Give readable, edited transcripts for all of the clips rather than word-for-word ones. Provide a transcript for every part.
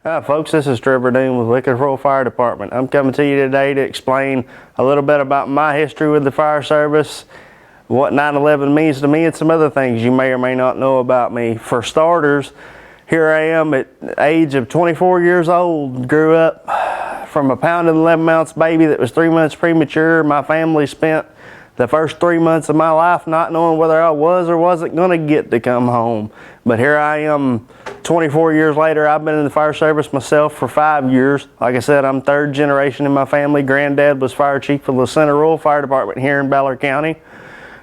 Hi folks, this is Trevor with Wicked Rural Fire Department. I'm coming to you today to explain a little bit about my history with the fire service, what 9/11 means to me, and some other things you may or may not know about me. For starters, here I am at the age of 24 years old, grew up from a pound and 11 ounce baby that was 3 months premature. My family spent the first 3 months of my life not knowing whether I was or wasn't going to get to come home. But here I am 24 years later. I've been in the fire service myself for 5 years. Like I said, I'm third generation in my family. Granddad was fire chief for the Center Rural Fire Department here in Ballard County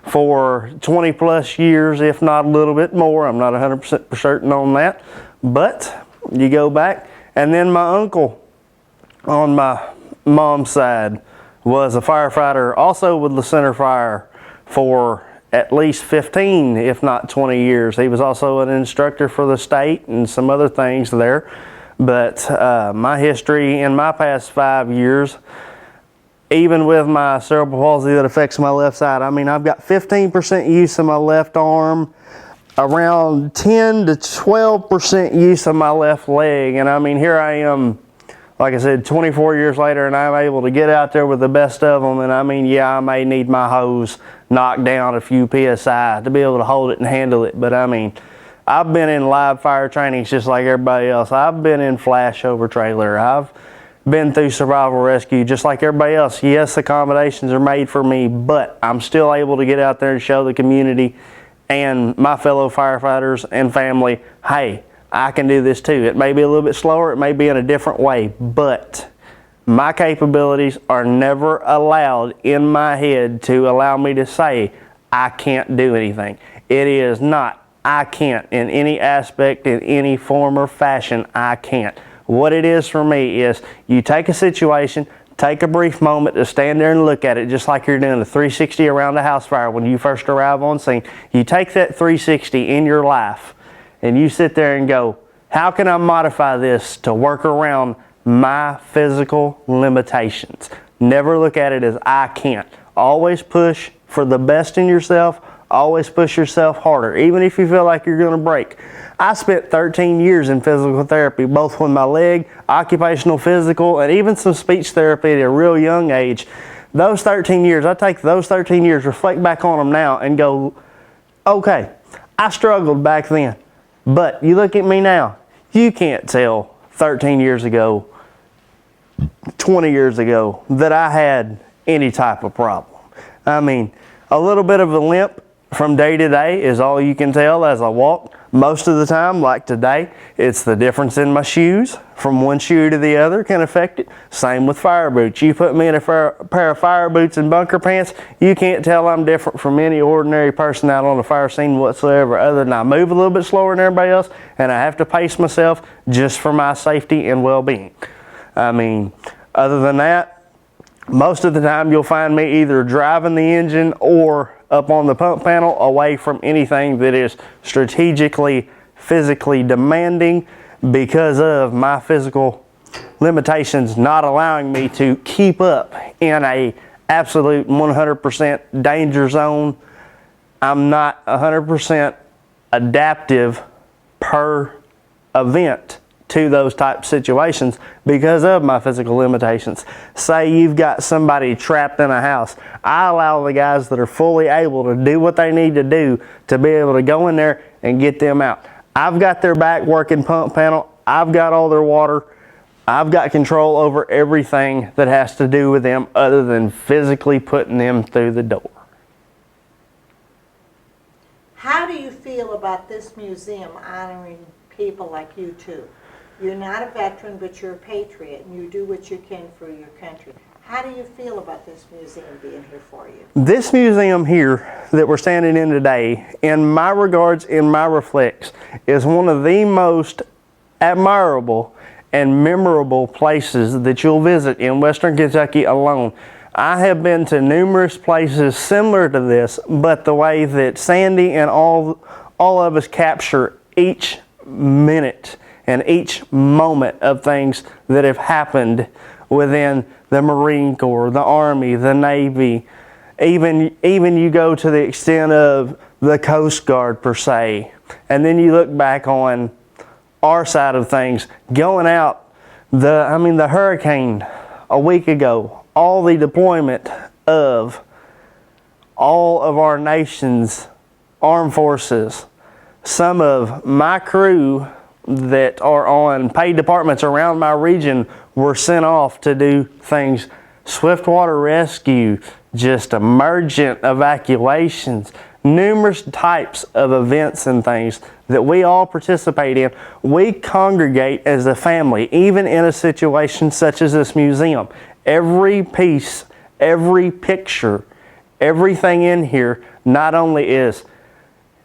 for 20 plus years, if not a little bit more. I'm not 100% for certain on that. But you go back, and then my uncle on my mom's side was a firefighter also with the Center Fire for at least 15, if not 20 years. He was also an instructor for the state and some other things there. But my history in my past 5 years, even with my cerebral palsy that affects my left side, I mean, I've got 15% use of my left arm, around 10 to 12% use of my left leg. And I mean, here I am, like I said, 24 years later, and I'm able to get out there with the best of them. And I mean, yeah, I may need my hose knocked down a few PSI to be able to hold it and handle it. But I mean, I've been in live fire trainings just like everybody else. I've been in flashover trailer. I've been through survival rescue just like everybody else. Yes, accommodations are made for me, but I'm still able to get out there and show the community and my fellow firefighters and family, hey, I can do this too. It may be a little bit slower, it may be in a different way, but my capabilities are never allowed in my head to allow me to say I can't do anything. It is not I can't in any aspect, in any form or fashion. I can't. What it is for me is you take a situation, take a brief moment to stand there and look at it just like you're doing a 360 around a house fire when you first arrive on scene. You take that 360 in your life and you sit there and go, how can I modify this to work around my physical limitations? Never look at it as I can't. Always push for the best in yourself. Always push yourself harder, even if you feel like you're going to break. I spent 13 years in physical therapy, both with my leg, occupational physical, and even some speech therapy at a real young age. Those 13 years, I take those 13 years, reflect back on them now and go, okay, I struggled back then, but you look at me now, you can't tell 13 years ago, 20 years ago that I had any type of problem. I mean, a little bit of a limp from day to day is all you can tell as I walk. Most of the time, like today, it's the difference in my shoes from one shoe to the other can affect it. Same with fire boots. You put me in a pair of fire boots and bunker pants, you can't tell I'm different from any ordinary person out on the fire scene whatsoever, other than I move a little bit slower than everybody else and I have to pace myself just for my safety and well-being. I mean, other than that, most of the time you'll find me either driving the engine or up on the pump panel away from anything that is strategically, physically demanding because of my physical limitations not allowing me to keep up in a absolute 100% danger zone. I'm not 100% adaptive per event to those type situations because of my physical limitations. Say you've got somebody trapped in a house. I allow the guys that are fully able to do what they need to do to be able to go in there and get them out. I've got their back working pump panel. I've got all their water. I've got control over everything that has to do with them other than physically putting them through the door. How do you feel about this museum honoring people like you two? You're not a veteran, but you're a patriot, and you do what you can for your country. How do you feel about this museum being here for you? This museum here that we're standing in today, in my regards, in my reflects, is one of the most admirable and memorable places that you'll visit in Western Kentucky alone. I have been to numerous places similar to this, but the way that Sandy and all of us capture each minute and each moment of things that have happened within the Marine Corps, the Army, the Navy, even you go to the extent of the Coast Guard per se, and then you look back on our side of things, going out, the hurricane a week ago, all the deployment of all of our nation's armed forces, some of my crew that are on paid departments around my region were sent off to do things, swiftwater rescue, just emergent evacuations, numerous types of events and things that we all participate in. We congregate as a family, even in a situation such as this museum. Every piece, every picture, everything in here not only is,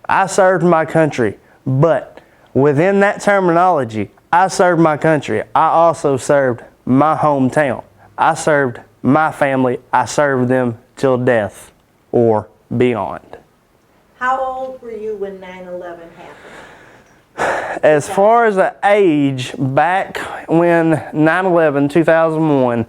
I served my country, but within that terminology, I served my country, I also served my hometown. I served my family. I served them till death or beyond. How old were you when 9/11 happened? As far as the age, back when 9/11, 2001,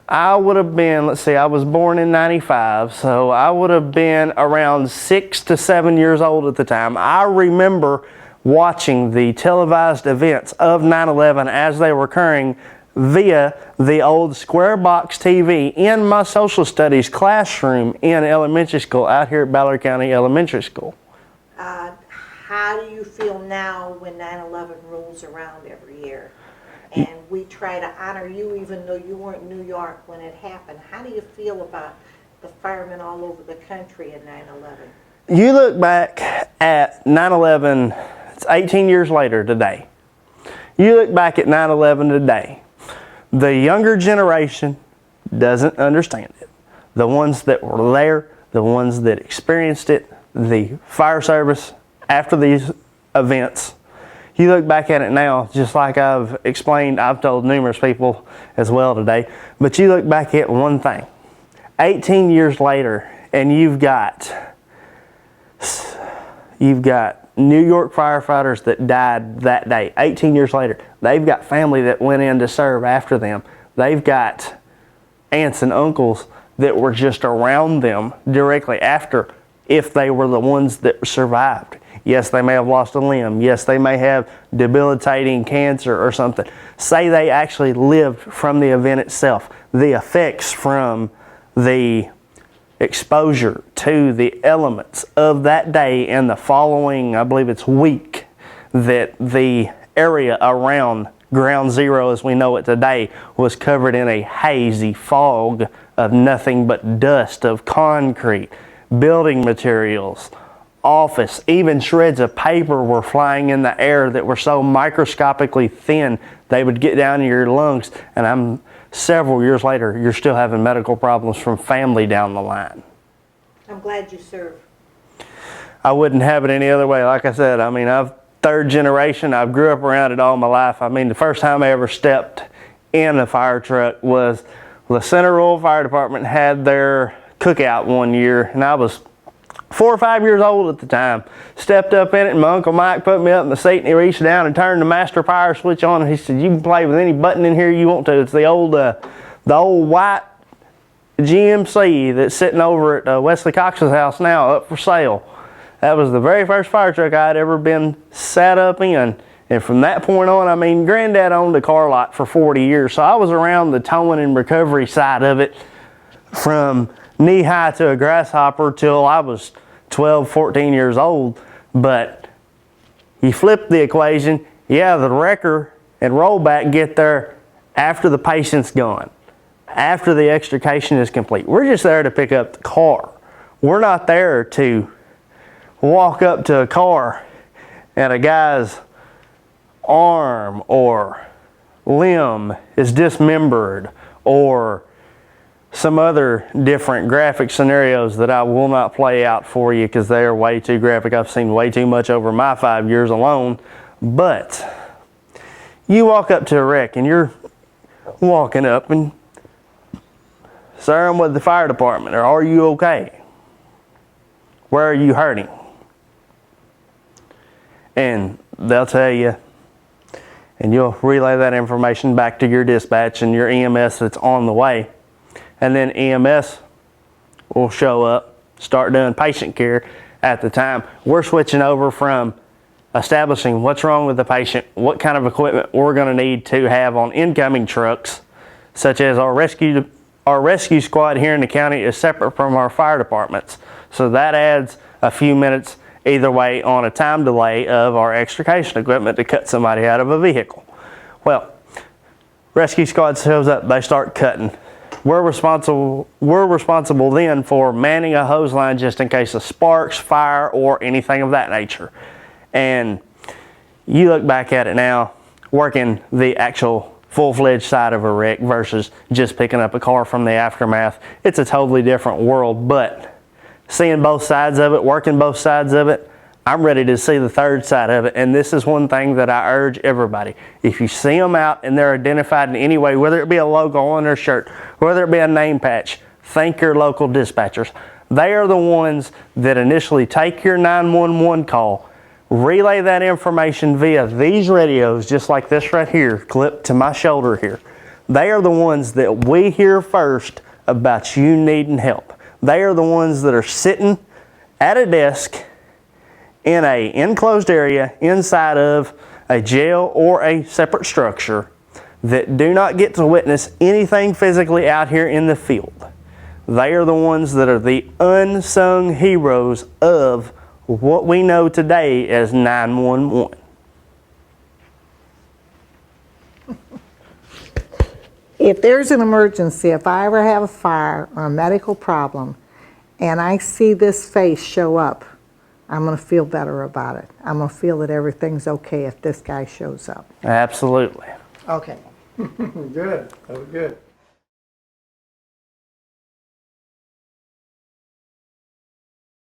I would have been, let's see, I was born in 95, so I would have been around 6 to 7 years old at the time. I remember watching the televised events of 9/11 as they were occurring via the old square box TV in my social studies classroom in elementary school out here at Ballard County Elementary School. How do you feel now when 9/11 rolls around every year? And we try to honor you even though you weren't in New York when it happened. How do you feel about the firemen all over the country in 9/11? You look back at 9/11, it's 18 years later today. You look back at 9/11 today. The younger generation doesn't understand it. The ones that were there, the ones that experienced it, the fire service after these events, you look back at it now, just like I've explained, I've told numerous people as well today, but you look back at one thing. 18 years later, and you've got New York firefighters that died that day. 18 years later, they've got family that went in to serve after them. They've got aunts and uncles that were just around them directly after, if they were the ones that survived. Yes, they may have lost a limb. Yes, they may have debilitating cancer or something. Say they actually lived from the event itself. The effects from the exposure to the elements of that day and the following, I believe it's week, that the area around Ground Zero as we know it today was covered in a hazy fog of nothing but dust, of concrete, building materials, office, even shreds of paper were flying in the air that were so microscopically thin they would get down to your lungs, and several years later you're still having medical problems from family down the line. I'm glad you served. I wouldn't have it any other way. Like I said, I'm third generation. I grew up around it all my life. The first time I ever stepped in a fire truck was the Center Rural Fire Department had their cookout one year, and I was 4 or 5 years old at the time. Stepped up in it, and my Uncle Mike put me up in the seat, and he reached down and turned the master power switch on, and he said, "You can play with any button in here you want to." It's the old white GMC that's sitting over at Wesley Cox's house now, up for sale. That was the very first fire truck I'd ever been sat up in. And from that point on, Granddad owned a car lot for 40 years, so I was around the towing and recovery side of it from knee-high to a grasshopper till I was 12, 14 years old. But you flip the equation, the wrecker and rollback get there after the patient's gone, after the extrication is complete. We're just there to pick up the car. We're not there to walk up to a car and a guy's arm or limb is dismembered, or some other different graphic scenarios that I will not play out for you because they are way too graphic. I've seen way too much over my 5 years alone. But you walk up to a wreck and you're walking up and, "Sir, I'm with the fire department," or "Are you okay? Where are you hurting?" And they'll tell you, and you'll relay that information back to your dispatch and your EMS that's on the way. And then EMS will show up, start doing patient care. At the time, we're switching over from establishing what's wrong with the patient, what kind of equipment we're going to need to have on incoming trucks, such as our rescue squad here in the county is separate from our fire departments. So that adds a few minutes either way on a time delay of our extrication equipment to cut somebody out of a vehicle. Well, rescue squad shows up, they start cutting. We're responsible then for manning a hose line just in case of sparks, fire, or anything of that nature. And you look back at it now, working the actual full-fledged side of a wreck versus just picking up a car from the aftermath. It's a totally different world, but seeing both sides of it, working both sides of it, I'm ready to see the third side of it. And this is one thing that I urge everybody. If you see them out and they're identified in any way, whether it be a logo on their shirt, whether it be a name patch, thank your local dispatchers. They are the ones that initially take your 911 call, relay that information via these radios, just like this right here, clipped to my shoulder here. They are the ones that we hear first about you needing help. They are the ones that are sitting at a desk in a enclosed area inside of a jail or a separate structure that do not get to witness anything physically out here in the field. They are the ones that are the unsung heroes of what we know today as 911. If there's an emergency, if I ever have a fire or a medical problem, and I see this face show up, I'm going to feel better about it. I'm going to feel that everything's okay if this guy shows up. Absolutely. Okay. Good. That was good.